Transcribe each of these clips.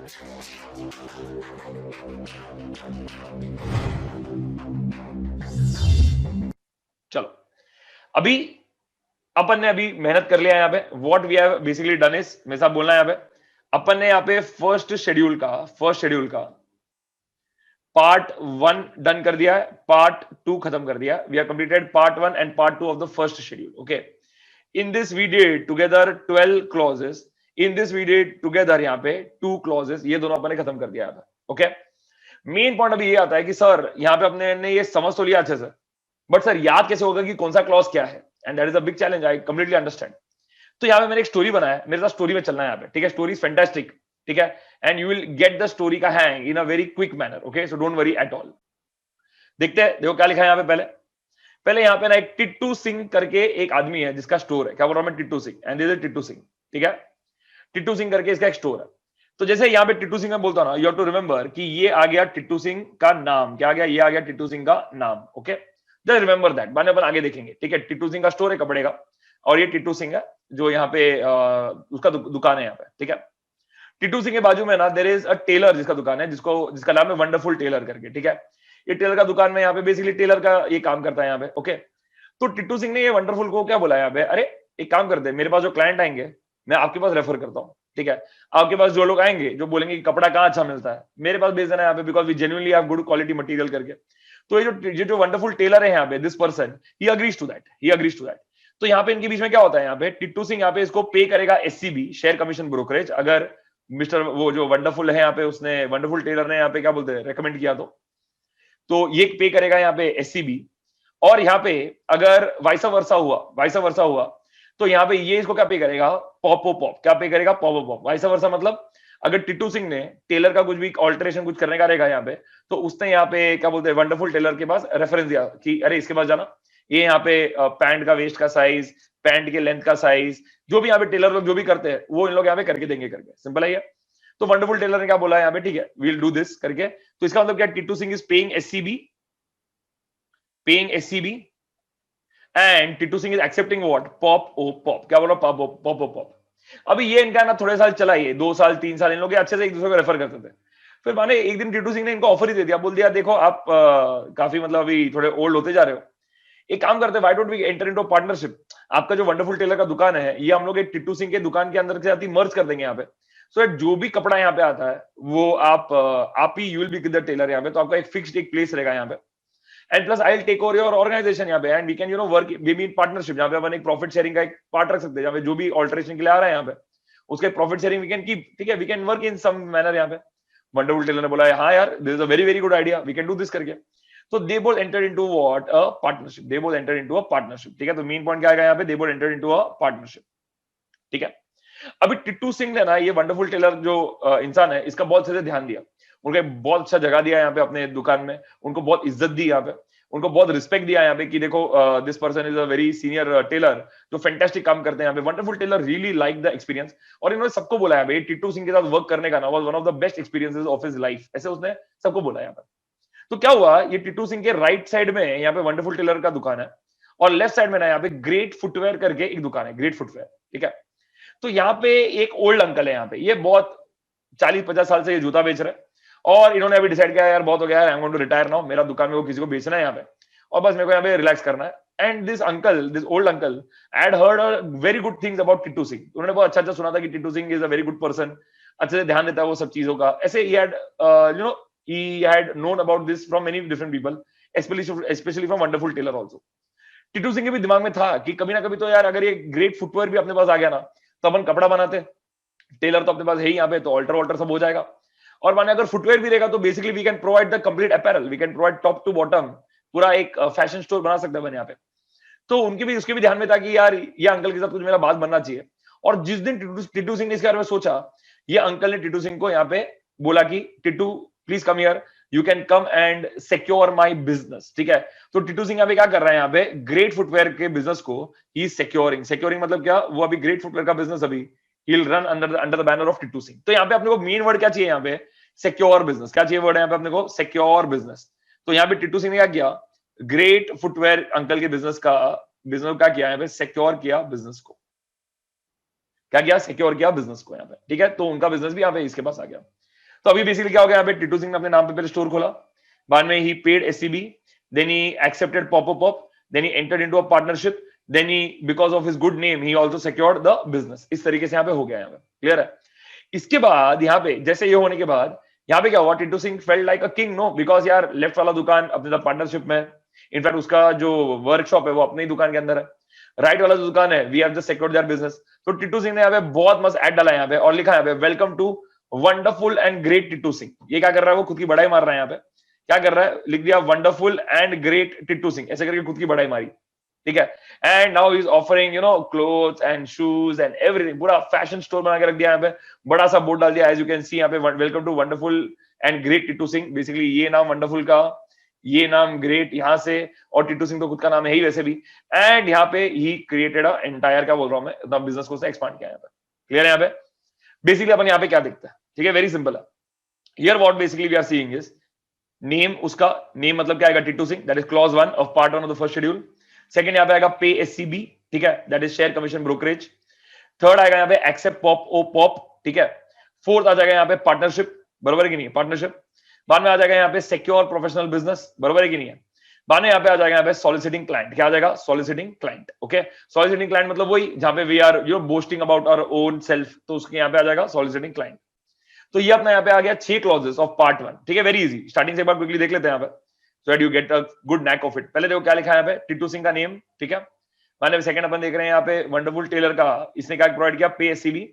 चलो, अभी अपन ने अभी मेहनत कर लिया यहाँ पे। What we have basically done is, मेरे साथ बोलना है यहाँ पे, अपन ने यहाँ पे फर्स्ट शेड्यूल का पार्ट 1 डन कर दिया है, पार्ट 2 खत्म कर दिया। We have completed part 1 and part 2 of the first schedule. Okay, in this we did together 12 clauses. In this we did together यहाँ पे 2 क्लॉजेस, ये दोनों अपन ने खत्म कर दिया था। ओके, मेन पॉइंट अभी ये आता है कि सर यहाँ पे अपने ने ये समझ तो लिया अच्छे से, बट सर याद कैसे होगा कि कौन सा क्लॉज क्या है, and that is a big challenge, I completely understand. तो यहाँ पे मैंने एक स्टोरी बनाया है, मेरे साथ स्टोरी में चलना है यहाँ पे, ठीक है। स्टोरी इज फैंटास्टिक, ठीक है, and you will get the story का hang in a very quick manner. Okay, so don't worry at all. देखते हैं, देखो क्या लिखा है यहाँ पे। पहले पहले यहाँ पे ना एक टिट्टू सिंह करके एक आदमी है जिसका स्टोर है। क्या बोल रहा हूं मैं? Tittu Singh, and this is Tittu Singh, ठीक है। टिट्टू सिंह करके इसका एक स्टोर है। तो जैसे यहाँ पे टिट्टू सिंह में बोलता हूं ना, यू हैव टू रिमेंबर कि ये आ गया टिट्टू सिंह का नाम। क्या आ गया? ये आ गया टिट्टू सिंह का नाम। ओके, जस्ट रिमेंबर दैट, बाद में अपन आगे देखेंगे, ठीक है। टिट्टू सिंह का स्टोर है कपड़े का, और ये टिट्टू सिंह है जो यहाँ पे उसका दुकान है यहाँ पे, ठीक है। टिट्टू सिंह के बाजू में ना देयर इज अ टेलर जिसका दुकान है, जिसका नाम है वंडरफुल टेलर करके, ठीक है। ये टेलर का दुकान में यहाँ पे बेसिकली टेलर का ये काम करता है यहाँ पे। ओके, तो टिट्टू सिंह ने ये वंडरफुल को क्या बोला यहाँ पे, अरे एक काम करते हैं, मेरे पास जो क्लाइंट आएंगे मैं आपके पास रेफर करता हूँ, ठीक है। आपके पास जो लोग आएंगे जो बोलेंगे कि कपड़ा कहाँ अच्छा मिलता है, मेरे पास भेज देना यहाँ पे, because we genuinely have good quality material करके। तो ये जो वंडरफुल टेलर है यहाँ पे, दिस पर्सन ही अग्रीज टू दैट। तो यहाँ पे इनके बीच में क्या होता है, यहाँ पे टिट्टू सिंह यहाँ पे इसको पे करेगा एससीबी, शेयर कमीशन ब्रोकरेज, अगर मिस्टर वो जो वंडरफुल है यहाँ पे, उसने वंडरफुल टेलर ने यहाँ पे क्या बोलते हैं रेकमेंड किया तो ये पे करेगा यहाँ पे एससीबी। और यहाँ पे अगर वाइसा वर्सा हुआ तो यहाँ पे ये इसको क्या पे करेगा? पॉप। क्या पे करेगा? पॉप। वाइसा वर्सा मतलब अगर टिट्टू सिंह ने टेलर का कुछ भी ऑल्टरेशन कुछ करने का रहेगा यहाँ पे, तो उसने यहाँ पे क्या बोलते हैं वंडरफुल टेलर के पास रेफरेंस दिया कि अरे इसके पास जाना, ये यहाँ पे पैंट का वेस्ट का साइज, पैंट के लेंथ का साइज, जो भी यहाँ पे टेलर लोग जो भी करते हैं वो इन लोग यहाँ पे करके देंगे करके। सिंपल है ये। तो वंडरफुल टेलर ने क्या बोला यहाँ पे, ठीक है वील डू दिस करके। तो इसका मतलब क्या? Tittu Singh is paying SCB and Tittu Singh is accepting what? Pop. क्या बोला? पॉप। अभी ये इनका ना थोड़े साल चला, ये 2 साल 3 साल इन लोग अच्छे से एक दूसरे को रेफर करते थे। फिर माने एक दिन टिट्टू सिंह ने इनको ऑफर ही दे दिया, बोल दिया देखो आप काफी मतलब अभी थोड़े ओल्ड होते जा रहे हो, एक काम करते हैं, why don't we enter into partnership. आपका जो वंडरफुल टेलर का दुकान है ये हम लोग एक टिट्टू सिंह के दुकान के अंदर के साथ ही मर्ज कर देंगे यहाँ पे। सो जो भी कपड़ा यहाँ पे आता है वो आप ही you will be the tailor यहाँ पे, तो आपका एक फिक्स्ड एक प्लेस रहेगा यहाँ पे। And plus I will take over your organisation यहाँ पे, and we can work we be in partnership, जहाँ पे अपन एक प्रॉफिट शेयरिंग का एक पार्ट रख सकते हैं, जहाँ पे जो भी ऑल्टरेशन के लिए आ रहा है यहाँ पे उसके profit sharing we can keep, ठीक है। We can work in some manner यहाँ पे। वंडरफुल टेलर ने बोला हाँ यार this is a very very good idea, we can do this करके। तो they both enter into what? A partnership, ठीक है। तो मेन पॉइंट क्या आएगा यहाँ पे? They both enter into a partnership, ठीक है। अभी टिट्टू सिंह ने ना ये वंडरफुल टेलर जो इंसान है इसका बहुत अच्छे से ध्यान दिया, उनको बहुत अच्छा जगह दिया यहाँ पे अपने दुकान में, उनको बहुत इज्जत दी यहाँ पे, उनको बहुत रिस्पेक्ट दिया यहाँ पे कि देखो this person is a very senior tailor जो फैंटास्टिक काम करते हैं यहाँ पे। Wonderful tailor really like the experience, और इन्होंने सबको बोला है भाई टिट्टू सिंह के साथ वर्क करने का ना was one of the best experiences of his life, ऐसे उसने सबको बोला यहाँ पे। तो क्या हुआ, ये टिट्टू सिंह के राइट साइड में यहाँ पे वंडरफुल टेलर का दुकान है, और लेफ्ट साइड में ना यहाँ पे ग्रेट फुटवेयर करके एक दुकान है, ग्रेट फुटवेयर, ठीक है। तो यहाँ पे एक ओल्ड अंकल है यहाँ पे, ये बहुत 40-50 साल से ये जूता बेच रहे हैं, और इन्होंने अभी डिसाइड किया यार बहुत हो गया, I am going to retire now, मेरा दुकान में वो किसी को बेचना है यहाँ पे, और बस मेरे को यहाँ पे रिलैक्स करना है। And this old uncle had heard very good things about Tittu Singh, उन्होंने बहुत अच्छा अच्छा सुना था कि Tittu Singh is a very good person, अच्छे से ध्यान देता है वो सब चीजों का, ऐसे he had known about this from many different people, especially from wonderful tailor also. Tittu Singh के भी दिमाग में था कि कभी ना कभी तो यार अगर ये ग्रेट फुटवेयर भी अपने पास आ गया ना तो अपन कपड़ा बनाते, टेलर तो अपने पास है ही यहाँ पे, तो ऑल्टर सब हो जाएगा। और माने अगर फुटवेयर भी रहेगा तो basically we can provide the complete apparel, we can provide top to bottom, पूरा एक फैशन स्टोर बना सकते हैं अपन यहाँ पे। तो उसके भी ध्यान में था कि यार ये अंकल के साथ कुछ मेरा बात बनना चाहिए। और जिस दिन टिट्टू सिंह ने इसके बारे में सोचा, ये अंकल ने टिट्टू सिंह को यहाँ पे बोला कि Tittu please come here, you can come and secure my business, ठीक है। तो टिट्टू सिंह यहाँ पे क्या कर रहा है, यहाँ पे ग्रेट फुटवेयर के बिजनेस को ही सिक्योरिंग मतलब क्या, वो अभी ग्रेट फुटवेयर का बिजनेस अभी he will run under the banner of Tittu Singh. तो यहाँ पे अपने को मेन वर्ड क्या चाहिए, यहाँ पे सिक्योर बिजनेस, क्या चाहिए वर्ड है यहाँ पे अपने को? Secure business. तो यहाँ पे टिट्टू सिंह ने क्या किया, ग्रेट फुटवेयर अंकल के बिजनेस क्या किया यहाँ पे? सिक्योर किया बिजनेस को, क्या किया? सिक्योर किया बिजनेस को यहाँ पे, ठीक है। तो उनका बिजनेस भी यहाँ पे इसके पास आ गया। तो अभी बेसिकली क्या हो गया, यहाँ पे टिटू सिंह ने अपने नाम पे पहले स्टोर खोला, बाद में ही paid SCB, then he accepted pop, then he entered into a partnership, then he because of his good name he also secured the business. इस तरीके से यहाँ पे हो गया, यहाँ पे क्लियर है। इसके बाद यहाँ पे जैसे ये होने के बाद यहाँ पे क्या हुआ, Titu Singh felt like a king, no, because यार लेफ्ट वाला दुकान अपने पार्टनरशिप में, इनफैक्ट उसका जो वर्कशॉप है वो अपने ही दुकान के अंदर है, राइट वाला जो दुकान है we have just secured their business. तो टिटू सिंह ने यहाँ पे बहुत मस्त ऐड डाला यहाँ पे और लिखा यहाँ पे welcome to wonderful and great Titu Singh. ये क्या कर रहा है, वो खुद की बड़ाई मार रहा है, यहाँ पे क्या कर रहा है, लिख दिया wonderful and great Titu Singh, ऐसे करके खुद की बड़ाई मारी, ठीक है। And now is offering clothes and shoes and everything, पूरा फैशन स्टोर बना के रख दिया यहाँ पे, बड़ा सा बोर्ड डाल दिया, एज यू कैन सी यहाँ पे welcome to wonderful and great Titu Singh. Basically ये नाम वंडरफुल का, ये नाम ग्रेट यहाँ से, और टिटू सिंह तो खुद का नाम है ही वैसे भी। एंड यहाँ पे ही क्रिएटेड अ एंटायर, क्या बोल रहा हूं मैं, अपना बिजनेस को एक्सपांड किया यहाँ पे, क्लियर है। यहाँ पे बेसिकली अपन यहाँ पे क्या देखते हैं, ठीक है, वेरी सिंपल है। Here what basically we are seeing is name, उसका नेम मतलब क्या आएगा, Titu Singh, that is clause 1 of part 1 of the first schedule. Second यहाँ पे आएगा पे एससीबी, ठीक है, that is share commission brokerage. Third आएगा यहाँ पे एक्सेप्ट पॉप, ठीक है। फोर्थ आ जाएगा यहाँ पे पार्टनरशिप, बराबर है कि नहीं, पार्टनरशिप। बाद में आ जाएगा यहाँ पे सिक्योर प्रोफेशनल बिजनेस, बराबर है कि नहीं है। बाद में यहाँ पे आ जाएगा यहाँ पे सॉलिसिटिंग क्लाइंट, क्या आ जाएगा, soliciting client, okay. Soliciting client मतलब वही जहां पे we are boasting about our own self, तो उसके यहाँ पे आ जाएगा सॉलिसिटिंग क्लाइंट। तो ये अपना यहाँ पे आ गया 6 क्लॉजेस ऑफ पार्ट 1, ठीक है, वेरी इजी। स्टार्टिंग से एक बार क्विकली देख लेते हैं यहाँ पे, so that you get a good NAAC of it. पहले देखो क्या लिखा है यहाँ पे, टिटू सिंह का नेम, ठीक है। मैंने सेकंड अपन देख रहे हैं यहाँ पे वंडरफुल टेलर का, इसने क्या प्रोवाइड किया, पे एससीबी,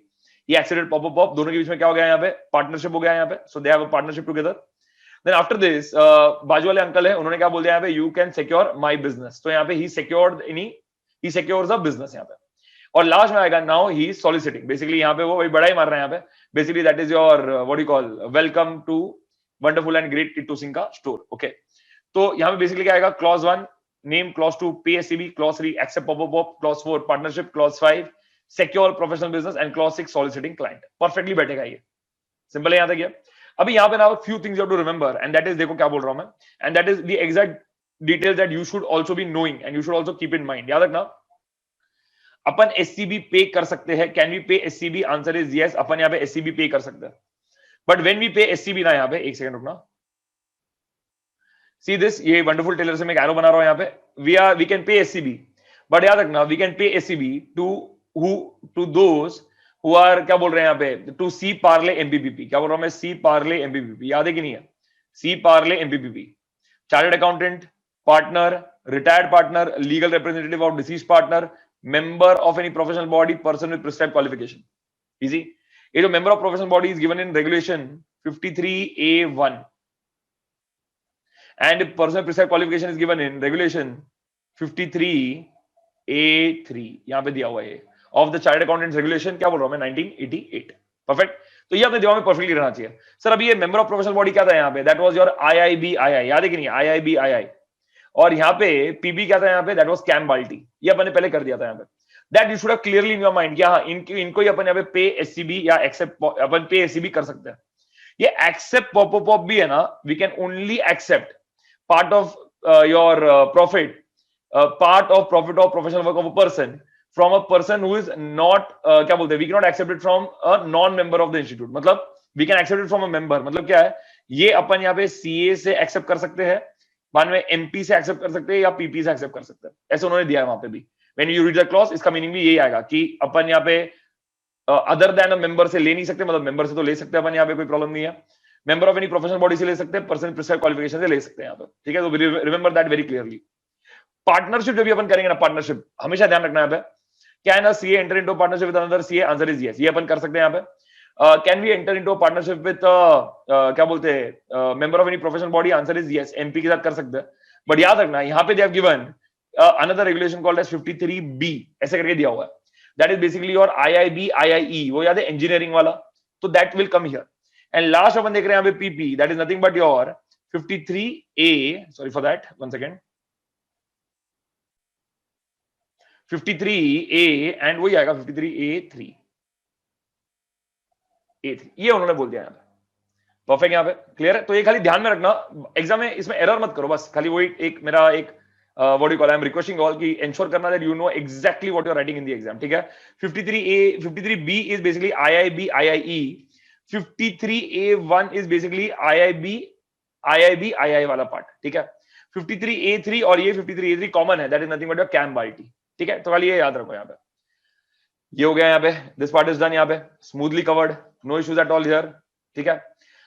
ये एक्सीडेंट पॉप, दोनों के बीच में क्या हो गया यहाँ पे, पार्टनरशिप हो गया यहाँ पे, so they have a partnership together. Then after this बाजू वाले अंकल है, उन्होंने क्या बोल दिया यहाँ पे, you can secure my business, तो यहाँ पे he secured he secures the business यहाँ पे। और लास्ट में आएगा नाउ ही सॉलिसिटिंग, बेसिकली यहाँ पे वो वही बड़ा ही मार रहे हैं यहाँ पे, basically that is your what you call welcome to wonderful and great Titu Singh का स्टोर, ओके। तो यहाँ पे बेसिकली क्या आएगा, clause 1 name, clause 2 PSCB, clause 3 except pop, clause 4 partnership, clause 5 secure professional business and clause 6 soliciting client. Perfectly बैठेगा ये, simple है यहाँ तक ये। अभी यहाँ पे ना few things you have to remember, and that is, देखो क्या बोल रहा हूं मैं, and that is the exact details that you should also be knowing and you should also keep in mind. याद रखना, अपन एससीबी पे कर सकते हैं, can we pay SCB, answer is yes, अपन यहाँ पे एससीबी पे कर सकते हैं। But when we pay SCB ना, यहाँ पे एक सेकंड रुकना, सी दिस, ये वंडरफुल टेलर से मैं एक एरो बना रहा हूं यहाँ पे, we can pay SCB, but याद रखना we can pay SCB to those who are, क्या बोल रहे हैं यहाँ पे, टू सी पार्ले एमपीपीपी, क्या बोल रहा हूं मैं, सी पार्ले एमपीपीपी, याद है कि नहीं है, सी पार्ले एमपीपीपी, chartered accountant, partner, retired partner, legal representative of deceased partner, member of any professional body, person with prescribed qualification, easy. ये जो member of professional body is given in regulation 53A1 and person prescribed qualification is given in regulation 53A3, यहाँ पे दिया हुआ है of the chartered accountants regulation, क्या बोल रहा हूं मैं, 1988, परफेक्ट। तो ये अपने दिमाग में परफेक्टली रहना चाहिए। सर अभी ये मेंबर ऑफ प्रोफेशनल बॉडी क्या था यहाँ पे, दैट वाज योर IIBII, याद है कि नहीं, IIBII। और यहाँ पे पीबी क्या था यहाँ पे, दैट वाज कैम बाल्टी, ये अपन ने पहले कर दिया था यहाँ पे। That you should have clearly in your mind कि हाँ इनको ही अपन यहाँ पे पे एससीबी या एक्सेप्ट, अपन पे एससीबी कर सकते हैं। ये एक्सेप्ट पॉप भी है ना, we can only accept part of your profit, part of profit of professional work of a person from a person who is not, क्या बोलते हैं, we cannot accept it from a non-member of the institute, मतलब we can accept it from a member, मतलब क्या है, ये अपन यहाँ पे CA से एक्सेप्ट कर सकते हैं, बाद में MP से एक्सेप्ट कर सकते हैं या PP से एक्सेप्ट कर सकते हैं, ऐसे उन्होंने दिया है वहां पे भी। when you read the clause, इसका मीनिंग भी यही आएगा कि अपन यहाँ पे अदर देन अ मेंबर से ले नहीं सकते, मतलब मेंबर से तो ले सकते हैं अपन, यहाँ पे कोई प्रॉब्लम नहीं है, member of any professional body से ले सकते हैं, पर्सन प्रिस्क्राइब्ड क्वालिफिकेशन से ले सकते हैं यहाँ पे, ठीक है। तो remember that very clearly. Partnership जब भी अपन करेंगे ना, पार्टनरशिप हमेशा ध्यान रखना है यहाँ पे, can a CA enter into partnership with another CA, answer is yes, ये अपन कर सकते हैं यहाँ पे। Can we enter into partnership with, क्या बोलते हैं, member of any professional body, answer is yes, MP के साथ कर सकते हैं। बट याद रखना यहाँ पे they have given another regulation called as 53B, ऐसे करके दिया हुआ है, that is basically your IIBIIE, वो याद है इंजीनियरिंग वाला, तो that will come here. And last अपन देख रहे हैं यहाँ पे PP, that is nothing but your 53A, sorry for that, one second, 53A and वही आएगा 53A3, ये उन्होंने बोल दिया यहाँ पे, परफेक्ट, यहाँ पे क्लियर है। तो ये खाली ध्यान में रखना, एग्जाम में इसमें एरर मत करो, बस खाली वही एक मेरा एक what you call, I am requesting all की एंश्योर करना that you know exactly what you are writing in the exam, ठीक है। 53B is basically IIBIIE 53A1 is basically I वाला पार्ट, ठीक है। 53A3 और ये 53A3 कॉमन है, that is nothing but your कैम बाल्टी, ठीक है। तो खाली ये याद रखो यहाँ पे, ये हो गया यहाँ पे, दिस पार्ट इज डन, यहाँ पे smoothly covered, no issues at all here, ठीक है।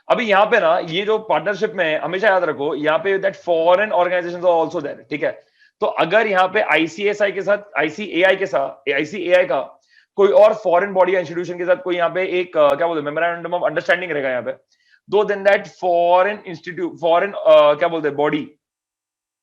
अभी यहाँ पे ना ये जो पार्टनरशिप में हमेशा याद रखो यहाँ पे that foreign organisations are also there, ठीक है। तो अगर यहाँ पे आईसीएसआई के साथ, आईसीएआई के साथ, आईसीएआई का कोई और फॉरेन बॉडी या इंस्टीट्यूशन के साथ कोई यहाँ पे एक क्या बोलते हैं मेमोरेंडम ऑफ अंडरस्टैंडिंग रहेगा यहाँ पे, though then that foreign institute, foreign क्या बोलते हैं बॉडी,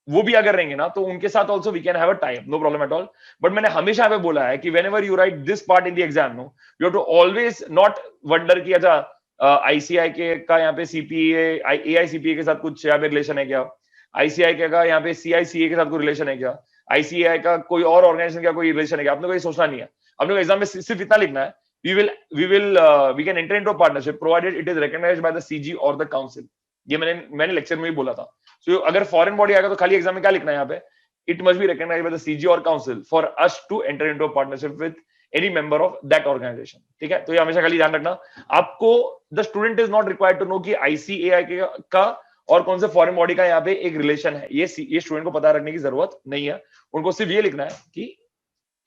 वो भी अगर रहेंगे ना तो उनके साथ also we can have a type, no problem at all. But मैंने हमेशा यहाँ पे बोला है कि whenever you write this part in the exam, no you have to always not wonder कि अच्छा आईसीआई के का यहाँ पे सीपीए एआईसीपीए के साथ कुछ यहाँ पे रिलेशन है क्या, आईसीआई के का यहाँ पे सीआईसीए के साथ कोई रिलेशन है क्या, आईसीआई का कोई और ऑर्गेनाइजेशन का कोई रिलेशन है क्या, आपने को ये सोचना नहीं है। अपने को एग्जाम में सिर्फ इतना लिखना है, we can enter into a partnership provided it is recognized by the CG or the council। ये मैंने लेक्चर में भी बोला था। सो अगर फॉरेन बॉडी आएगा तो खाली एग्जाम में क्या लिखना है यहाँ पे, it must be recognised by the CG और council for us to enter into a partnership with any member of that organisation, ठीक है। तो ये हमेशा खाली ध्यान रखना, आपको the student is not required to know कि आईसीएआई का और कौन से फॉरेन बॉडी का यहाँ पे एक रिलेशन है, ये स्टूडेंट को पता रखने की जरूरत नहीं है। उनको सिर्फ ये लिखना है कि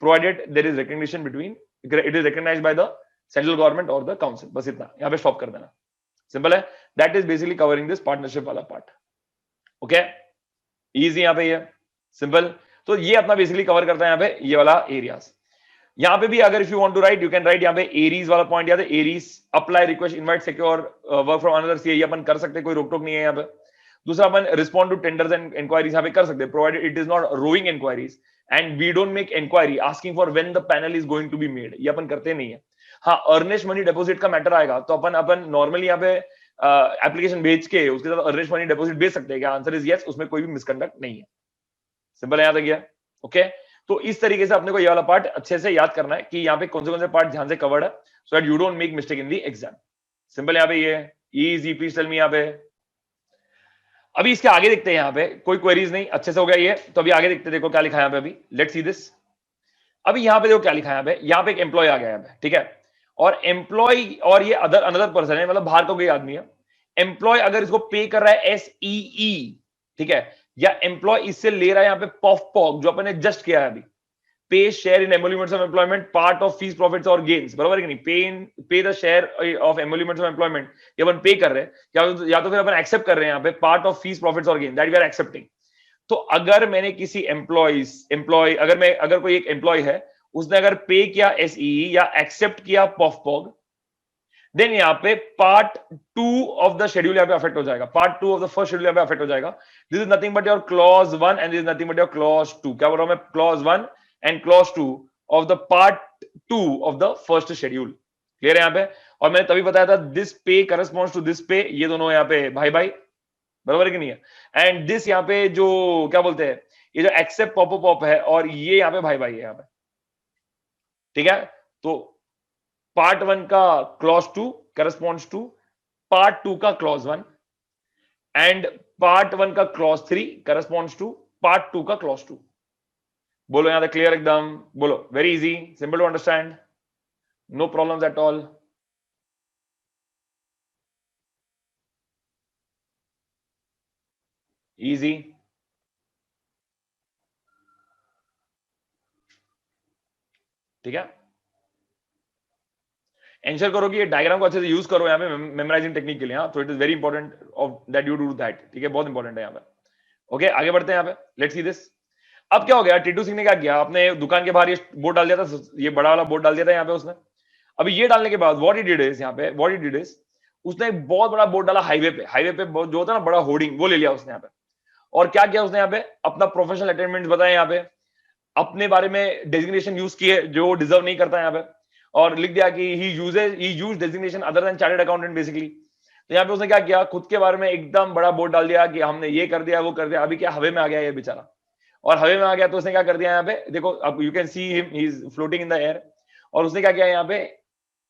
provided there is recognition between, it is recognised by the central government और द काउंसिल, बस इतना यहाँ पे स्टॉप कर देना, सिंपल है। That is basically covering this partnership वाला पार्ट, ओके। इजी यहाँ पे ये सिंपल, तो ये अपना बेसिकली कवर करता है यहाँ पे ये वाला एरियाज। यहाँ पे भी अगर if you want to write you can write यहाँ पे एरीज वाला पॉइंट याद है, aries apply request invite secure work from another CA, ये अपन कर सकते हैं, कोई रोक टोक नहीं है यहाँ पे। दूसरा अपन respond to tenders and inquiries यहाँ पे कर सकते हैं provided it is not roving inquiries and we don't make inquiry asking for when the panel is going to be made, ये अपन करते नहीं है। हाँ अर्नेस्ट मनी डिपॉजिट का मैटर आएगा तो अपन नॉर्मली यहाँ पे एप्लीकेशन भेज के उसके साथ अर्नेस्ट मनी डिपॉजिट भेज सकते हैं क्या, आंसर इज यस, उसमें कोई भी मिसकंडक्ट नहीं है, सिंपल है यहाँ तक गया, ओके। तो इस तरीके से अपने को ये वाला पार्ट अच्छे से याद करना है कि यहाँ पे कौन से पार्ट ध्यान से कवर्ड है, so that you don't make mistake in the exam, simple यहाँ पे ये इजी। प्लीज टेल मी यहाँ पे, अभी इसके आगे देखते हैं, यहाँ पे कोई क्वेरीज नहीं, अच्छे से हो गया ये। तो अभी आगे देखते हैं, देखो क्या लिखा है यहाँ पे, अभी लेट्स सी दिस। अभी यहाँ पे देखो क्या लिखा है यहाँ पे एक एम्प्लॉय आ गया यहाँ पे, ठीक है। और एम्प्लॉय और ये अनदर पर्सन है, मतलब बाहर का कोई आदमी है। एम्प्लॉय अगर इसको पे कर रहा है SEE, ठीक है, या एम्प्लॉय इससे ले रहा है यहाँ पे पॉफ जो अपन ने जस्ट किया है अभी, pay share in emoluments of employment part of fees profits और गेन्स, बराबर है कि नहीं, pay the share of emoluments of employment, ये अपन पे कर रहे हैं या तो फिर अपन एक्सेप्ट कर रहे हैं यहाँ पे पार्ट ऑफ फीस प्रॉफिट्स और gain, that we are accepting. तो अगर मैंने किसी एम्प्लॉय अगर कोई एक एम्प्लॉय है उसने अगर पे किया SEE या एक्सेप्ट किया पॉफ, देन यहाँ पे पार्ट 2 ऑफ द शेड्यूल यहाँ पे अफेक्ट हो जाएगा, part 2 of the first schedule यहाँ पे अफेक्ट हो जाएगा। This is nothing but your clause 1 and this is nothing but your clause 2, क्या बोल रहा हूं मैं, clause 1 and clause 2 of the part 2 of the first schedule, clear है यहाँ पे। और मैंने तभी बताया था दिस पे करस्पॉन्ड्स टू दिस पे, ये दोनों यहाँ पे भाई भाई, बराबर है कि नहीं है। एंड दिस यहाँ पे जो क्या बोलते हैं, ये जो एक्सेप्ट पॉप है और ये यहाँ पे भाई भाई है यहाँ पे, ठीक है। तो पार्ट 1 का क्लॉज 2 करस्पॉन्ड्स टू पार्ट 2 का क्लॉज 1 एंड पार्ट 1 का क्लॉज 3 करस्पॉन्ड्स टू पार्ट 2 का क्लॉज 2। बोलो यहां तक क्लियर एकदम, बोलो, very easy, simple to understand, no problems at all, easy, ठीक है। एंश्योर करो कि ये डायग्राम को अच्छे से यूज करो यहाँ पे मेमोराइजिंग टेक्निक के लिए, हाँ, तो it is very important of that you do that, ठीक है, बहुत इंपॉर्टेंट है यहाँ पे, ओके। आगे बढ़ते हैं यहाँ पे, लेट्स सी दिस। अब क्या हो गया, टीटू सिंह ने क्या किया, अपने दुकान के बाहर ये बोर्ड डाल दिया था, ये बड़ा वाला बोर्ड डाल दिया था यहाँ पे उसने। अभी ये डालने के बाद व्हाट ही डिड इज यहाँ पे, व्हाट ही डिड इज उसने एक बहुत बड़ा बोर्ड डाला हाईवे पे जो होता है ना बड़ा होर्डिंग, वो ले लिया उसने यहाँ पे। और क्या किया उसने यहाँ पे, अपना प्रोफेशनल अटेनमेंट बताया यहाँ पे, अपने बारे में डेजिग्नेशन यूज किए जो डिजर्व नहीं करता यहाँ पे, और लिख दिया कि he use designation other than chartered accountant basically. तो यहाँ पे उसने क्या किया, खुद के बारे में एकदम बड़ा बोर्ड डाल दिया कि हमने ये कर दिया वो कर दिया। अभी क्या हवे में आ गया ये बेचारा, और हवे में आ गया तो उसने क्या कर दिया यहाँ पे, देखो अब you can see him, he is floating in the air. और उसने क्या किया यहाँ पे,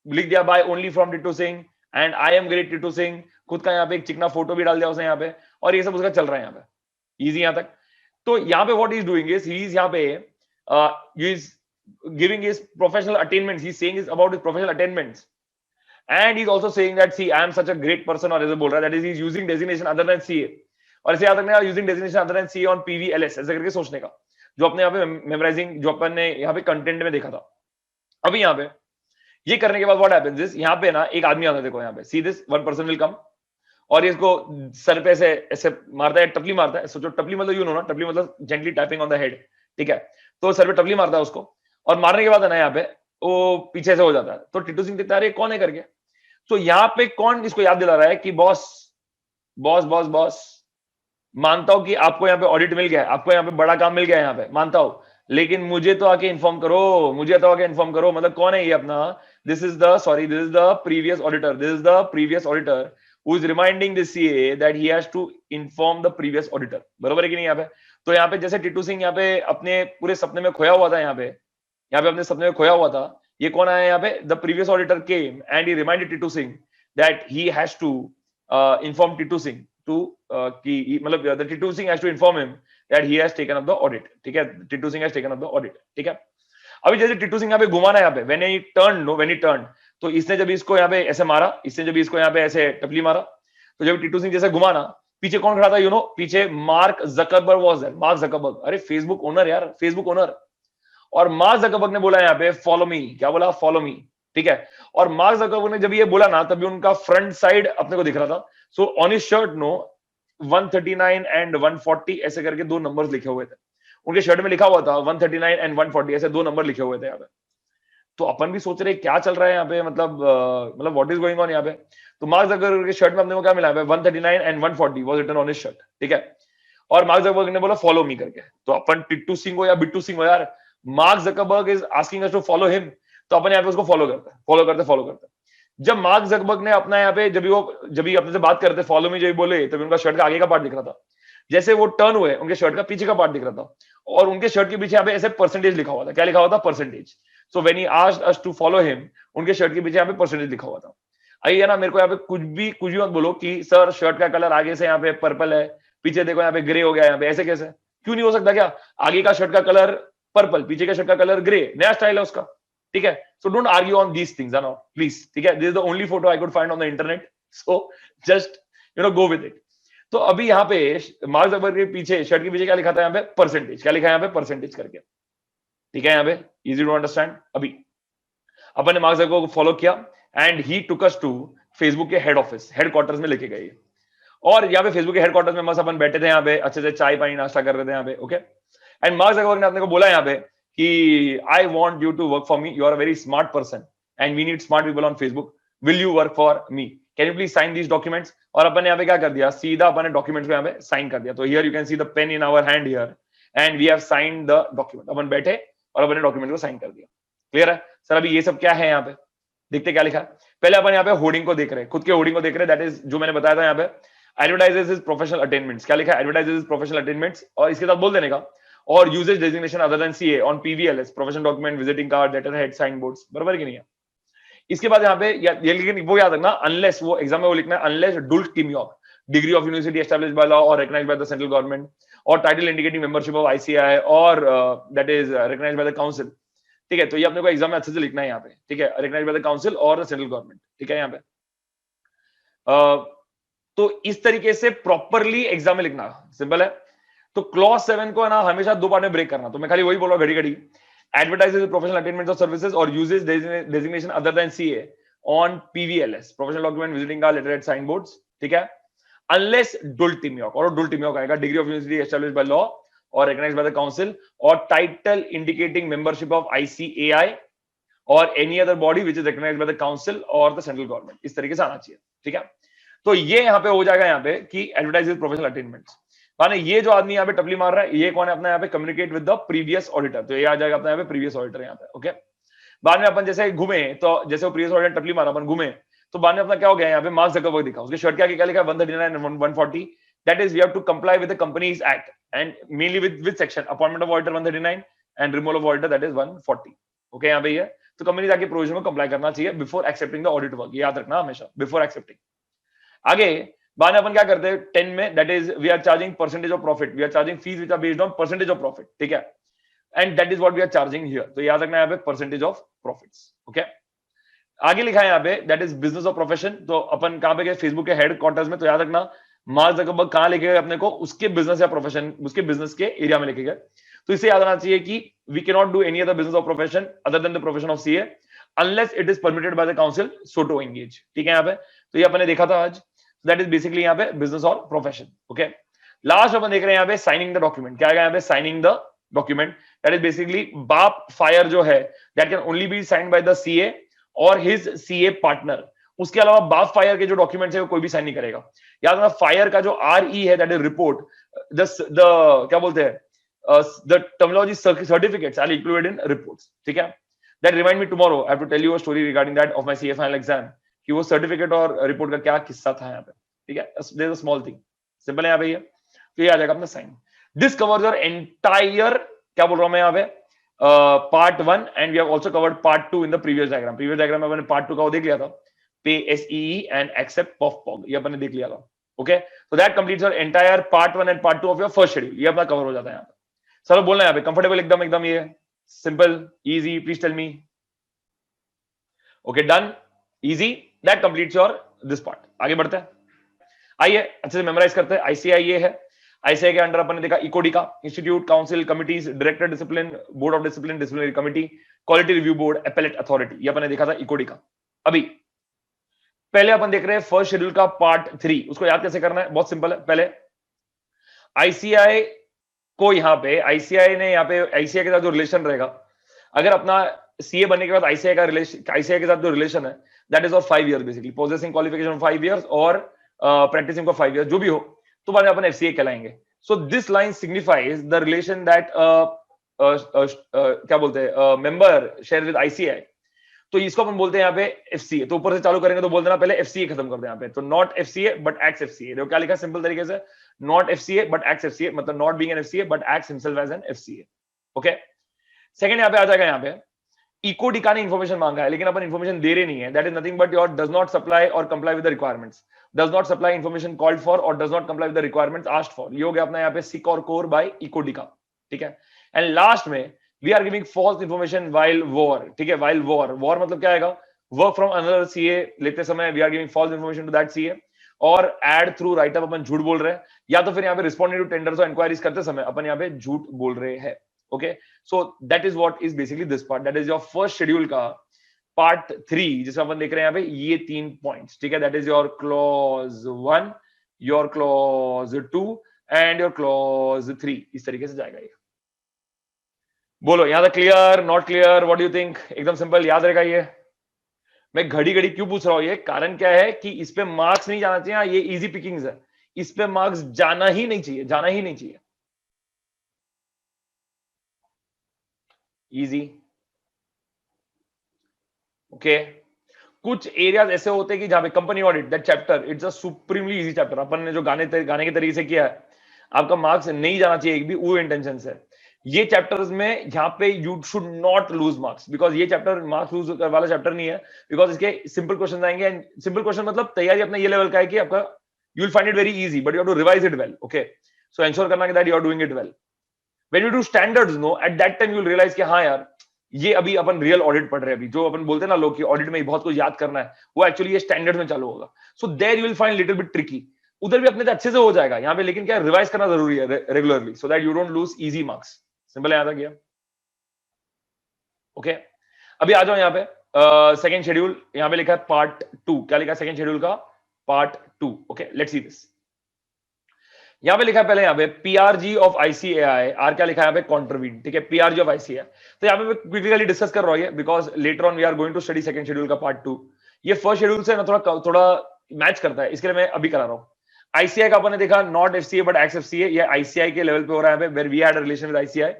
लिख दिया by only from Titu Singh and I am great Titu Singh, खुद का यहाँ पे एक चिकना फोटो भी डाल दिया उसने यहाँ पे, और ये सब उसका चल रहा है यहाँ पे, इजी यहाँ तक। तो यहाँ पे what is doing is he is यहाँ पे he is giving his professional attainments, he's saying is about his professional attainments and he is also saying that see I am such a great person, और ऐसे बोल रहा है that is using designation other than CA, और ऐसे याद रखना using designation other than CA on PVLS, ऐसे करके सोचने का, जो अपने यहाँ पे मेमोराइजिंग जो अपन ने यहाँ पे कंटेंट में देखा था। अभी यहाँ पे ये करने के बाद व्हाट हैपेंस इज, यहाँ पे ना एक आदमी आता है, देखो यहाँ पे see this one person will come, और ये इसको सर पे ऐसे ऐसे मारता है, टपली मारता है, सोचो टपली मतलब यू नो ना, टपली मतलब gently tapping on the head, ठीक है, तो सर पे टपली मारता है उसको, और मारने के बाद है ना यहाँ पे वो पीछे से हो जाता है, तो टिट्टू सिंह देखता है कौन है करके, तो यहाँ पे कौन इसको याद दिला रहा है कि बॉस बॉस बॉस बॉस, मानता हूं कि आपको यहाँ पे ऑडिट मिल गया है, आपको यहाँ पे बड़ा काम मिल गया है यहाँ पे, मानता हूं, लेकिन मुझे तो आके इन्फॉर्म करो, मुझे तो आके इन्फॉर्म करो, मतलब कौन है ये अपना, this is the sorry this is the previous auditor, this is the previous auditor who is reminding the CA that he has to inform the previous auditor, बरोबर है कि नहीं यहाँ पे। तो यहाँ पे जैसे टिट्टू सिंह यहाँ पे अपने पूरे सपने में खोया हुआ था, यहाँ पे अपने सपने में खोया हुआ था, ये कौन आया यहाँ पे, the previous auditor came and he reminded Tittu Singh that he has to inform Tittu Singh to कि मतलब the Tittu Singh has to inform him that he has taken up the audit, ठीक है, Tittu Singh has taken up the audit, ठीक है। अभी जैसे टिट्टू सिंह यहाँ पे घुमाना यहाँ पे, व्हेन ही टर्न, तो इसने जब इसको यहाँ पे ऐसे मारा, इसने जब इसको यहाँ पे ऐसे टपली मारा, तो जब टिट्टू सिंह जैसे घुमाना, पीछे कौन खड़ा था, यू नो, पीछे Mark Zuckerberg was there, Mark Zuckerberg, अरे फेसबुक ओनर यार, फेसबुक ओनर, और मार्क जकरबर्ग ने बोला यहाँ पे फॉलो मी, क्या बोला, फॉलो मी, ठीक है। और मार्क जकरबर्ग ने जब ये बोला ना, तभी उनका फ्रंट साइड अपने को दिख रहा था, so on his shirt no 139 and 140 ऐसे करके दो नंबर्स लिखे हुए थे, उनके शर्ट में लिखा हुआ था 139 एंड 140 ऐसे दो नंबर लिखे हुए थे यहाँ पे। तो अपन भी सोच रहे क्या चल रहा है यहाँ पे, मतलब व्हाट इज गोइंग ऑन यहाँ पे। तो मार्क जकरबर्ग के शर्ट में अपने को क्या मिला है, 139 and 140 was written on his shirt, ठीक है। और मार्क जकरबर्ग ने बोला फॉलो मी करके, तो अपन टिट्टू सिंह हो या बिट्टू सिंह हो यार, Mark Zuckerberg is asking us to follow him, तो अपन यहाँ पे उसको फॉलो करते। जब मार्क जकरबर्ग ने अपना यहाँ पे जब भी अपने से बात करते फॉलो मी जब बोले, तभी उनका शर्ट का आगे का पार्ट दिख रहा था, जैसे वो टर्न हुए उनके शर्ट का पीछे का पार्ट दिख रहा था, और उनके शर्ट के पीछे यहाँ पे ऐसे परसेंटेज लिखा हुआ था, क्या लिखा हुआ था, percentage. So when he asked us to follow him, उनके शर्ट के पीछे यहाँ पे परसेंटेज लिखा हुआ था। आइए ना, मेरे को यहाँ पे कुछ भी मत बोलो कि सर शर्ट का कलर आगे से यहाँ पे पर्पल है, पीछे देखो यहाँ पे ग्रे हो गया, यहाँ पे ऐसे कैसे, क्यों नहीं हो सकता क्या, आगे का शर्ट का कलर पर्पल, पीछे का शर्ट का कलर ग्रे, नया स्टाइल है उसका, ठीक है। So don't argue on these things now please, ठीक है, this is the only photo I could find on the internet, so just go with it. तो अभी यहाँ पे मार्क जकरबर्ग के पीछे शर्ट के पीछे क्या लिखा था, यहाँ पे परसेंटेज, क्या लिखा है यहाँ पे, परसेंटेज करके, ठीक है, यहाँ पे इजी टू अंडरस्टैंड। अभी अपन ने मार्क जकरबर्ग को फॉलो किया and he took us to Facebook के हेड ऑफिस, हेडक्वार्टर्स में लेके गए, और यहाँ पे फेसबुक के हेडक्वार्टर्स में मस्त अपन बैठे थे यहाँ पे, अच्छे से चाय पानी नाश्ता कर रहे थे यहाँ पे, ओके। एंड मार्क जकरबर्ग ने अपने को बोला यहाँ पे कि I want you to work for me, you are a very smart person and we need smart people on Facebook, will you work for me, can you please sign these documents. और अपन ने यहाँ पे क्या कर दिया, सीधा अपन ने डॉक्यूमेंट्स को यहाँ पे साइन कर दिया। तो here you can see the pen in our hand here and we have signed the document, अपन बैठे और अपन ने डॉक्यूमेंट को साइन कर दिया। क्लियर है सर। अभी ये सब क्या है यहाँ पे, देखते क्या लिखा है। पहले अपन यहाँ पे होर्डिंग को देख रहे हैं, खुद के होर्डिंग को देख रहे हैं, दैट इज जो मैंने बताया था यहाँ पे, एडवर्टाइजेस इज प्रोफेशनल अटेनमेंट्स, क्या लिखा है, एडवर्टाइजेस इज प्रोफेशनल अटेनमेंट्स, और इसके साथ बोल देने का, और uses designation other than CA on PVLS, professional document, visiting card, letter head, sign boards, बराबर कि नहीं है। इसके बाद यहाँ पे ये लेकिन वो याद रखना, अनलेस वो एग्जाम में वो लिखना है, अनलेस डुल्ट टिम्योक degree of university established by law और recognised by the central government, और title indicating membership of ICI और that is recognised by the council, ठीक है। तो ये अपने को एग्जाम में अच्छे से लिखना है यहाँ पे, ठीक है, रिकॉग्नाइज्ड बाय द काउंसिल और द सेंट्रल गवर्नमेंट, ठीक है। यहाँ पे तो इस तरीके से प्रॉपरली एग्जाम में लिखना, सिंपल है। तो क्लॉज 7 को है ना हमेशा दो पार्ट में ब्रेक करना, तो मैं खाली वही बोल रहा हूँ घड़ी घड़ी, advertises professional attainment of services और uses designation other than CA on PVLS, professional document, visiting card, letter head, sign boards, ठीक है, अनलेस डुल्ट टिम्योक, और डुल्ट टिम्योक आएगा degree of university established by law और रिकॉग्नाइज्ड बाय द काउंसिल, और title indicating membership of ICAI और any other body which is recognised by the council और द सेंट्रल गवर्नमेंट, इस तरीके से आना चाहिए, ठीक है। तो ये यहाँ पे हो जाएगा यहाँ पे कि एडवर्टाइजेस प्रोफेशनल अटेनमेंट्स, माने ये जो आदमी यहाँ पे टपली मार रहा है, ये कौन है अपना यहाँ पे, communicate with the previous auditor, तो ये आ जाएगा अपना यहाँ पे प्रीवियस ऑडिटर यहाँ पे, ओके। बाद में अपन जैसे घूमे, तो जैसे वो प्रीवियस ऑडिटर टपली मारा, अपन घूमे, तो बाद में अपना क्या हो गया, यहाँ पे मार्क जकरबर्ग दिखा, उसके शर्ट के आगे क्या लिखा है, 139 and 140, that is we have to comply with the Companies Act and mainly with section appointment of auditor 139 and removal of auditor, that is 140, okay। यहाँ पे ये तो कंपनी आके प्रोविजन को कंप्लाई करना चाहिए before accepting the audit work, याद रखना हमेशा, बिफोर एक्सेप्टिंग। आगे बाद में अपन क्या करते हैं 10 में, that is we are charging percentage of profit, we are charging fees which are based on percentage of profit, ठीक है, and that is what we are charging here, तो याद रखना यहाँ पे परसेंटेज ऑफ प्रॉफिट्स, ओके। आगे लिखा है यहाँ पे that is business of profession. तो अपन कहां पे गए, फेसबुक के हेड क्वार्टर्स में। तो याद रखना मार्क जकरबर्ग कहां लेके गए अपने को, उसके बिजनेस या प्रोफेशन, उसके बिजनेस के एरिया में लेके गए। तो इसे याद आना चाहिए कि we can not do any other business of profession other than the profession of CA unless it is permitted by the council so to engage. ठीक है यहाँ पे, तो ये अपने देखा था आज। दैट इज बेसिकली यहाँ पे बिजनेस और प्रोफेशन। ओके, लास्ट अपन देख रहे हैं यहाँ पे साइनिंग द डॉक्यूमेंट। क्या है यहाँ पे, signing the document. That is basically बाप फायर जो है that can only be signed by the CA और हिज सीए पार्टनर। उसके अलावा बाप फायर के जो डॉक्यूमेंट्स है वो कोई भी साइन नहीं करेगा। याद रखना फायर का जो RE है दैट इज रिपोर्ट, द क्या बोलते हैं, the terminology certificates are included in reports. ठीक है, that remind me tomorrow I have to tell you a story regarding that of my CA final exam, कि वो सर्टिफिकेट और report का क्या किस्सा था यहाँ पे। ठीक है, there is a small thing, simple है यहाँ पे ये। तो ये आ जाएगा अपना sign. This covers your entire, क्या बोल रहा हूं मैं यहाँ पे, part 1 and we have also covered part 2 in the previous diagram. Previous diagram में मैंने पार्ट 2 का वो देख लिया था, pay SEE and accept POF POG, ये अपन ने देख लिया था। Okay, so that completes your entire part 1 and part 2 of your first schedule। ये अपना कवर हो जाता है यहाँ पे। सर बोलना है यहाँ पे कंफर्टेबल एकदम एकदम, ये simple easy, please tell me. Okay done, easy, that completes your this part. आगे बढ़ते हैं, आइए अच्छे से मेमोराइज करते हैं। ICI ये है, ICI के अंडर अपन ने देखा इकोडिका, institute council committees, director discipline, board of discipline, disciplinary committee, quality review board, appellate authority, ये अपन ने देखा था इकोडिका। अभी पहले अपन देख रहे हैं फर्स्ट शेड्यूल का पार्ट 3। उसको याद कैसे करना है, बहुत सिंपल है। पहले ICI को यहाँ पे ICI ने यहाँ पे ICI के साथ जो रिलेशन रहेगा, अगर अपना CA बनने के बाद ICI का रिलेशन, ICI के साथ जो रिलेशन है that is of 5 years basically, possessing qualification 5 years और प्रैक्टिसिंग फॉर 5 इयर्स, जो भी हो तो बाद में अपन FCA कहलाएंगे। So this line signifies the relation that क्या बोलते हैं मेंबर शेयर विद ICI। तो इसको अपन बोलते हैं यहाँ पे FCA। तो ऊपर से चालू करेंगे तो बोल देना पहले FCA खत्म कर दे यहाँ पे। तो not FCA but ex FCA। देखो क्या लिखा है सिंपल तरीके से, not FCA but ex FCA, मतलब not being an FCA but acts himself as an FCA। Okay, second यहाँ पे आ जाएगा, यहाँ पे इकोडिका ने इन्फॉर्मेशन मांगा है लेकिन अपन इन्फॉर्मेशन दे रहे नहीं है। That is nothing but your does not supply और comply with the requirements, does not supply information called for और does not comply with the requirements asked for. ये हो गया अपना यहाँ पे सिक और कोर बाय इकोडिका। ठीक है, एंड लास्ट में we are giving false information while war. ठीक है, वाइल वॉर, वॉर मतलब क्या आएगा, वर्क फ्रॉम अनदर CA लेते समय we are giving false information to that CA, और एड थ्रू राइट अप अपन झूठ बोल रहे हैं, या तो फिर यहाँ पे रिस्पॉन्डिंग टू टेंडर्स और इंक्वायरीज करते समय अपन यहाँ पे झूठ बोल रहे हैं। Okay, so that is what is basically this part, that is your first schedule का पार्ट 3 जिसमें अपन देख रहे हैं यहाँ पे ये 3 पॉइंट्स। ठीक है, that is your clause 1, your clause 2 and your clause 3। इस तरीके से जाएगा ये। बोलो यहाँ तक clear, not clear, what do you think? एकदम सिंपल, याद रहेगा ये। मैं घड़ी घड़ी क्यों पूछ रहा हूं, ये कारण क्या है कि इस पे मार्क्स नहीं जाना चाहिए। ये इजी पिकिंग्स है, इस पे मार्क्स जाना ही नहीं चाहिए, जाना ही नहीं चाहिए। Easy, okay. कुछ एरियाज ऐसे होते हैं कि जहां पे company audit that chapter it's a supremely easy chapter, अपन ने जो गाने के तरीके से किया है, आपका मार्क्स नहीं जाना चाहिए एक भी, वो इंटेंशन से। ये चैप्टर्स में यहाँ पे you should not lose marks, because ये चैप्टर मार्क्स लूज वाला चैप्टर नहीं है, बिकॉज इसके सिंपल क्वेश्चन आएंगे। एंड सिंपल क्वेश्चन मतलब तैयारी अपना ये लेवल का है कि आपका you will find it very easy but you have to revise it well. Okay, so ensure करना कि that you are doing it well. When you do standards no at that time you will realise कि हाँ यार ये अभी अपन real audit पढ़ रहे हैं। अभी जो अपन बोलते हैं ना लोग कि ऑडिट में बहुत कुछ याद करना है, वो एक्चुअली ये स्टैंडर्ड में चालू होगा। So there you will find little bit tricky, उधर भी अपने से अच्छे से हो जाएगा यहाँ पे, लेकिन क्या रिवाइज करना जरूरी है regularly so that you don't lose easy marks. Simple याद आ गया। ओके, अभी आ जाओ यहाँ पे सेकंड शेड्यूल, यहाँ पे लिखा है पार्ट 2। क्या लिखा है सेकंड शेड्यूल का part 2? Okay, let's see this. यहाँ पे लिखा है पहले यहाँ पे PRG ऑफ ICAI, आर क्या लिखा है यहाँ पे कॉन्ट्रवीन। ठीक है, PRG ऑफ ICAI। तो यहाँ पे मैं क्विकली डिस्कस कर रहा हूँ because later on we are going to study second schedule का पार्ट 2। ये फर्स्ट शेड्यूल से ना थोड़ा मैच करता है, इसके लिए मैं अभी करा रहा हूँ। ICAI का अपन ने देखा not FCA but ex FCA, ये ICAI के लेवल पे हो रहा है where we had a relation with ICAI।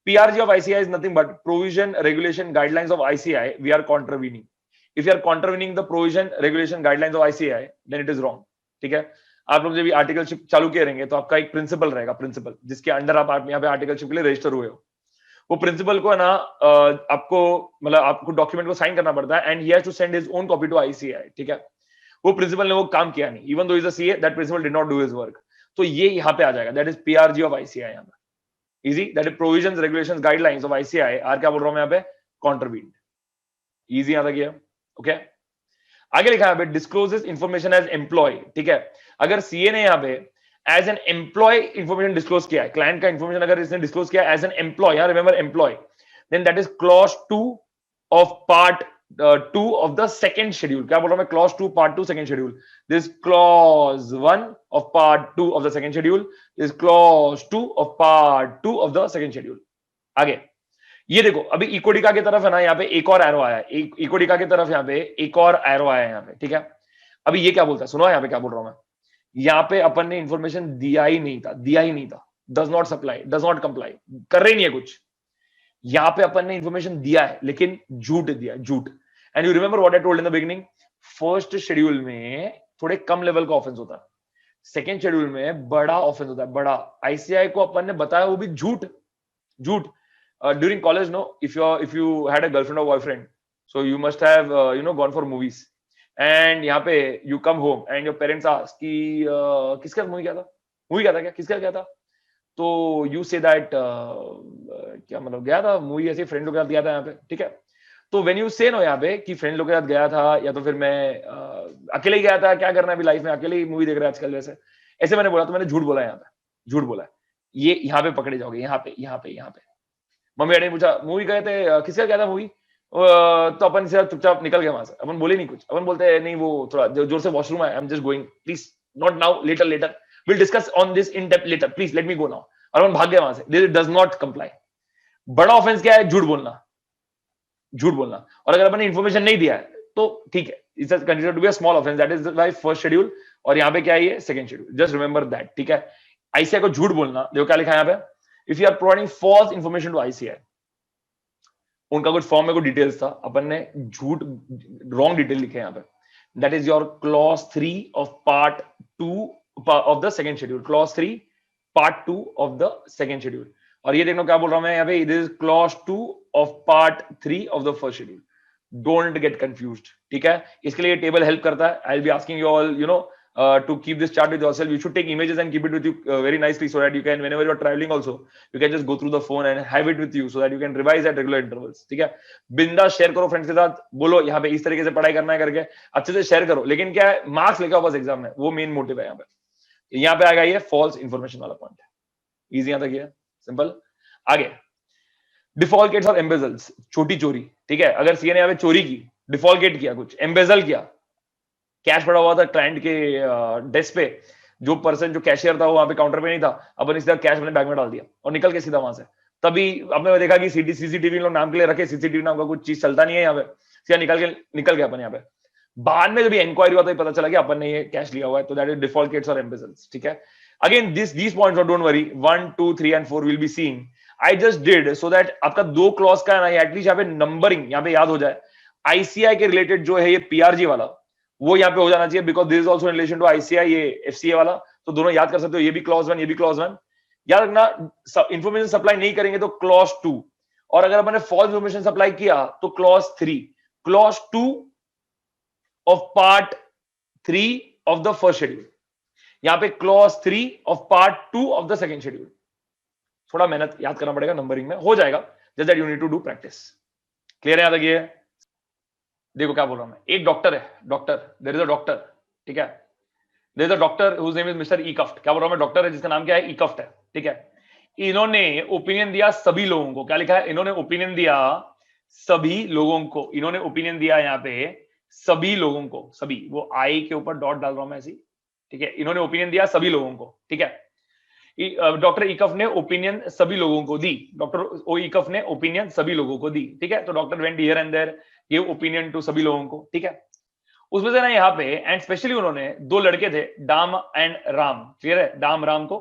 PRG of ICAI is nothing but provision, regulation, guidelines of ICAI. We are contravening. If you are contravening the provision, regulation, guidelines of ICAI, then it is wrong. ठीक है, आप लोग जब articleship चालू करेंगे तो आपका एक प्रिंसिपल रहेगा, प्रिंसिपल जिसके अंडर आप यहाँ पे आर्टिकलशिप के लिए रजिस्टर हुए हो। वो प्रिंसिपल को है ना आपको मतलब आपको डॉक्यूमेंट को साइन करना पड़ता है and he has to send his own copy to ICAI। ठीक है, वो प्रिंसिपल ने वो काम किया नहीं, even though is a CA, that principal did not do his work. तो ये यहाँ पे आ जाएगा, that is PRG of ICAI। यहाँ पे easy, that is provisions, regulations, guidelines of ICAI are क्या बोल रहा हूं मैं यहाँ पे contravened। easy यहाँ तक गया। ओके, आगे लिखा है डिस्क्लोजेस इंफॉर्मेशन एज एम्प्लॉय, ठीक है। अगर सीए ने यहाँ पे as an employee information disclose किया है, क्लाइंट का इंफॉर्मेशन अगर इसने डिस्क्लोज किया एज एन एम्प्लॉय, यहाँ remember employee, then that is clause 2 of part 2 of the second schedule. क्या बोल रहा हूं मैं? Clause 2 part 2 second schedule. This clause 1 of part 2 of the second schedule, this clause 2 of part 2 of the second schedule. आगे ये देखो, अभी इकोडिका की तरफ है ना, यहाँ पे एक और एरो आया है, इकोडिका की तरफ यहाँ पे एक और एरो आया है यहाँ पे, ठीक है। अभी ये क्या बोलता है, सुनो यहाँ पे क्या बोल रहा हूं मैं। यहाँ पे अपन ने इंफॉर्मेशन दिया ही नहीं था, दिया ही नहीं था, does not supply, does not comply, कर रही नहीं है कुछ। यहाँ पे अपन ने इंफॉर्मेशन दिया है लेकिन झूठ दिया, झूठ। And you remember what I told in the beginning, first schedule में थोड़े कम लेवल का ऑफेंस होता है, सेकेंड शेड्यूल में बड़ा ऑफेंस होता है, बड़ा। आईसीआई को अपन ने बताया वो भी झूठ, झूठ। During college, no, if you had a girlfriend or boyfriend, so you must have gone for movies, and यहाँ पे you come home and your parents ask कि किसका मूवी क्या था, मूवी क्या था, क्या किसका क्या था, तो you say that क्या मतलब गया था मूवी, ऐसे फ्रेंड लोग के साथ गया था यहाँ पे, ठीक है। तो when you say no यहाँ पे कि फ्रेंड लोग के साथ गया था, या तो फिर मैं अकेले ही गया था, क्या करना है अभी लाइफ में, अकेले ही मूवी देख रहा है आजकल, वैसे ऐसे मैंने बोला, तो मैंने झूठ बोला यहाँ पे, झूठ बोला। ये यहाँ पे पकड़े जाओगे, यहाँ पे, यहाँ पे, यहाँ पे। मम्मी डैडी ने पूछा मूवी गए थे, किसका क्या था मूवी, तो अपन से चुपचाप निकल गए वहां से, अपन बोले नहीं कुछ, अपन बोलते हैं नहीं वो थोड़ा जोर से वॉशरूम है, I am just going, please not now, later, later will discuss on this in depth later, please let me go now, और अपन भाग गए वहां से। This does not comply. बड़ा ऑफेंस क्या है? झूठ बोलना, झूठ बोलना। और अगर अपन ने इन्फॉर्मेशन नहीं दिया है तो ठीक है, it's considered to be a small offence, that is why first schedule, और यहाँ पे क्या है, ये second schedule, just remember that, ठीक है। आईसीआई को झूठ बोलना, देखो क्या लिखा है यहाँ पे, if you are providing false information to ICI, उनका कुछ फॉर्म में कोई डिटेल्स था, अपन ने झूठ, रॉन्ग डिटेल लिखे यहाँ पे, that is your clause 3 of part 2 of the second schedule, clause 3 part 2 of the second schedule. और ये देखो क्या बोल रहा हूं मैं यहाँ पे, it is clause 2 of part 3 of the first schedule. Don't get confused, ठीक है। इसके लिए टेबल हेल्प करता है। I will be asking you all, to keep this chart with yourself, you should take images and keep it with you very nicely, so that you can, whenever you're traveling also, you can just go through the phone and have it with you, so that you can revise at regular intervals, ठीक है। बिंदास share करो friends के साथ, बोलो यहाँ पे इस तरीके से पढ़ाई करना है करके, अच्छे से शेयर करो, लेकिन क्या है, मार्क्स लेके आओ बस एग्जाम में, वो मेन मोटिव है यहाँ पे। यहाँ पे आएगा ये फॉल्स इन्फॉर्मेशन वाला पॉइंट, इजी यहाँ तक, ये सिंपल। आगे डिफॉल्केट्स और एम्बेजल्स, छोटी चोरी, ठीक है। अगर सीए ने यहाँ पे चोरी की, डिफॉल्केट किया, कुछ एम्बेजल किया, कैश पड़ा हुआ था क्लाइंट के डेस्क पे, जो पर्सन जो कैशियर था वो वहां पे काउंटर पे नहीं था, अपन इस तरह कैश अपने बैग में डाल दिया और निकल के सीधा वहां से। तभी आपने देखा कि सीसीटीवी लोग नाम के लिए रखे, सीसीटीवी नाम का कुछ चीज चलता नहीं है यहाँ पे, सीधा निकल गया अपन यहाँ पे। बाद में जब इंक्वायरी हुआ तो पता चला कि अपन ने ये कैश लिया हुआ है, तो दैट इज डिफॉल्केट्स और एम्बेजल्स, ठीक है। Again these points, don't worry, 1 2 3 and 4 will be seeing, I just did so that आपका 2 क्लॉज का है ना, एटलीस्ट यहाँ पे नंबरिंग यहाँ पे याद हो जाए। आईसीआई के रिलेटेड जो है ये पीआरजी वाला, वो यहाँ पे हो जाना चाहिए, because this is also in relation to ICI, ये एफसीए वाला, तो दोनों याद कर सकते हो, ये भी क्लॉज 1, ये भी क्लॉज 1। याद रखना, इंफॉर्मेशन सप्लाई नहीं करेंगे तो क्लॉज 2, और अगर मैंने फॉल्स इंफॉर्मेशन सप्लाई किया तो clause 3, clause 2 of part 3 of the first schedule, यहाँ पे clause 3 of part 2 of the second schedule. थोड़ा मेहनत याद करना पड़ेगा, नंबरिंग में हो जाएगा, just that you need to do practice. Clear है यहाँ तक? ये देखो क्या बोल रहा हूं मैं, एक डॉक्टर है, doctor, there is a doctor, ठीक है, there is a doctor whose name is mister ईकफ्ट। क्या बोल रहा हूं मैं, डॉक्टर है जिसका नाम क्या है, ईकफ्ट है, ठीक है। इन्होंने ओपिनियन दिया सभी लोगों को, क्या लिखा है, इन्होंने ओपिनियन दिया सभी लोगों को, इन्होंने ओपिनियन दिया यहाँ पे सभी लोगों को, सभी, वो आई के ऊपर डॉट डाल रहा हूं मैं ऐसी, ठीक है। इन्होंने ओपिनियन दिया सभी लोगों को, ठीक है। डॉक्टर ईकफ ने ओपिनियन सभी लोगों को दी, डॉक्टर ओ ईकफ ने ओपिनियन सभी लोगों को दी, ठीक है। तो doctor went here and there, give opinion to सभी लोगों को, ठीक है। उसमें से ना यहाँ पे एंड स्पेशली उन्होंने 2 लड़के थे, डाम एंड राम, क्लियर है, डाम राम को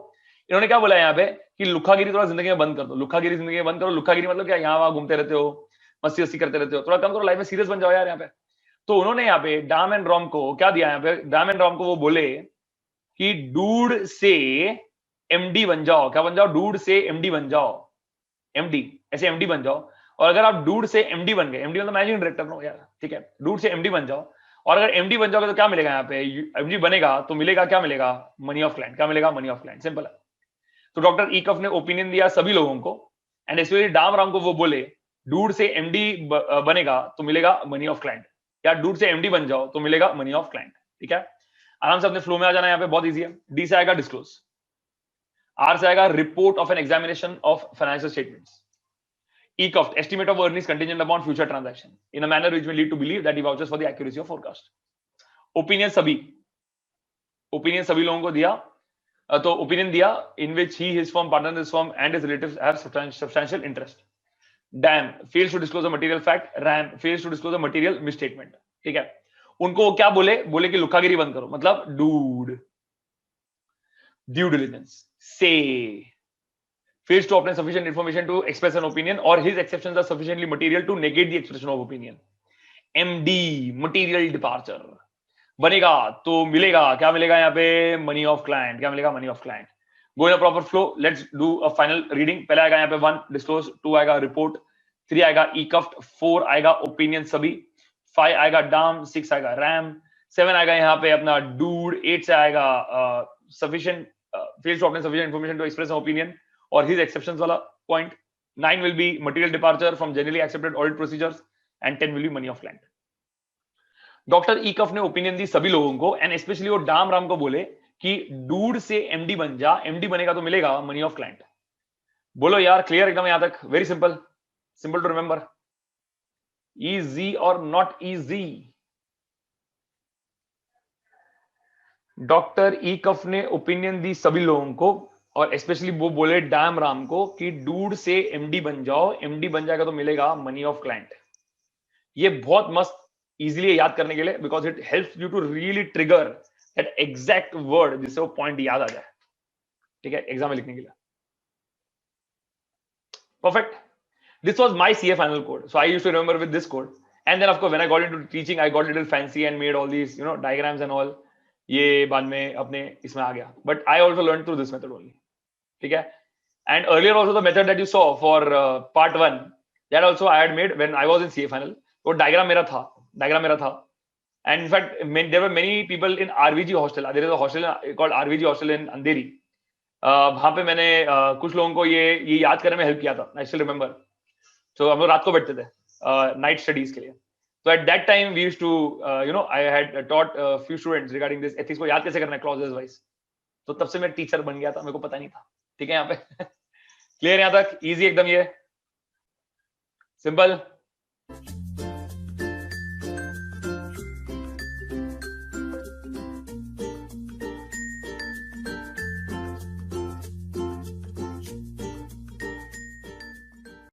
इन्होंने क्या बोला यहाँ पे कि लुखागिरी थोड़ा जिंदगी में बंद कर दो, लुखागिरी जिंदगी में बंद करो। लुखागिरी मतलब क्या, यहाँ वहां घूमते रहते हो, मस्ती वस्ती करते रहते हो, थोड़ा कम करो, लाइफ में सीरियस बन जाओ यार यहाँ पे। तो उन्होंने यहाँ पे डाम एंड राम को क्या दिया, यहाँ पे डाम एंड राम को वो बोले कि डूड से एमडी बन जाओ, क्या बन जाओ, डूड से एमडी बन जाओ, एमडी, ऐसे एमडी बन जाओ। और अगर आप डूड से एमडी बन गए, एमडी मतलब मैनेजिंग डायरेक्टर नो यार, ठीक है, डूड से एमडी बन जाओ, और अगर एमडी बन जाओगे तो क्या मिलेगा यहाँ पे, एमडी बनेगा तो मिलेगा, क्या मिलेगा, मनी ऑफ क्लाइंट, क्या मिलेगा, मनी ऑफ क्लाइंट, सिंपल है। तो डॉक्टर ईकफ ने ओपिनियन दिया सभी लोगों को, एंड स्पेशली डाम राम को वो बोले डूड से एमडी बनेगा तो मिलेगा मनी ऑफ क्लाइंट, या डूड से एमडी बन जाओ तो मिलेगा मनी ऑफ क्लाइंट। ठीक है, आराम से अपने फ्लो में आ जाना, यहाँ पे बहुत इजी है। डी से आएगा डिस्क्लोज, आर से आएगा report of an examination of financial statements, ECOFT, estimate of earnings contingent upon future transaction in a manner which will lead to believe that he vouches for the accuracy of forecast. Opinion सभी लोगों को दिया, तो opinion दिया in which he, his firm, partner in his firm and his relatives have substantial interest. DAM fails to disclose a material fact, RAM fails to disclose a material misstatement. ठीक है, उनको क्या बोले कि लुक्कागिरी बंद करो, मतलब डूड, ड्यू डिलिजेंस, से fails to obtain sufficient information to express an opinion or his exceptions are sufficiently material to negate the expression of opinion. MD material departure बनेगा तो मिलेगा, क्या मिलेगा यहाँ पे, मनी ऑफ क्लाइंट। क्या मिलेगा, money of client. Go in a proper flow, let's do a final reading. पहले आएगा यहाँ पे 1 डिस्क्लोज, 2 आएगा रिपोर्ट, 3 आएगा ECOFT, 4 आएगा ओपिनियन सभी, 5 आएगा डाम, 6 आएगा रैम, 7 आएगा यहाँ पे अपना डूड, 8 से आएगा sufficient fails to obtain sufficient information to express an opinion or his exceptions wala point, 9 will be material departure from generally accepted audit procedures and 10 will be money of client. Doctor ECOFT ने opinion दी सभी लोगों को and specially वो डाम राम को बोले कि dude से एमडी बन जा, एमडी बनेगा तो मिलेगा मनी ऑफ क्लाइंट। बोलो यार, क्लियर एकदम यहां तक? Very simple, simple to remember. Easy और नॉट इजी? डॉक्टर ECOFT ने ओपिनियन दी सभी लोगों को और स्पेशली वो बोले डैम राम को कि डूड से एमडी बन जाओ, एमडी बन जाएगा तो मिलेगा मनी ऑफ क्लाइंट। ये बहुत मस्त इजीली याद करने के लिए, because it helps you to really trigger that exact word जिससे वो पॉइंट याद आ जाए। ठीक है, एग्जाम में लिखने के लिए। Perfect, this was my CA final code, so I used to remember with this code and then of course when I got into teaching I got little fancy and made all these diagrams and all. ये बाद में अपने इसमें आ गया, but I also learn through this method only. ठीक है, and earlier also the method that you saw for part 1, that also I had made when I was in CA final. वो diagram मेरा था, and in fact there were many people in RVG hostel. There is a hostel called RVG hostel in Andheri. वहां पे मैंने कुछ लोगों को ये याद करने में हेल्प किया था। I still remember. So हम लोग रात को बैठते थे night studies के लिए। So at that time we used to I had taught a few students regarding this ethics को याद कैसे करना है clauses wise। तो तब से मैं टीचर बन गया था, मेरे को पता नहीं था। ठीक है, यहाँ पे क्लियर यहाँ तक? इजी एकदम, ये सिंपल।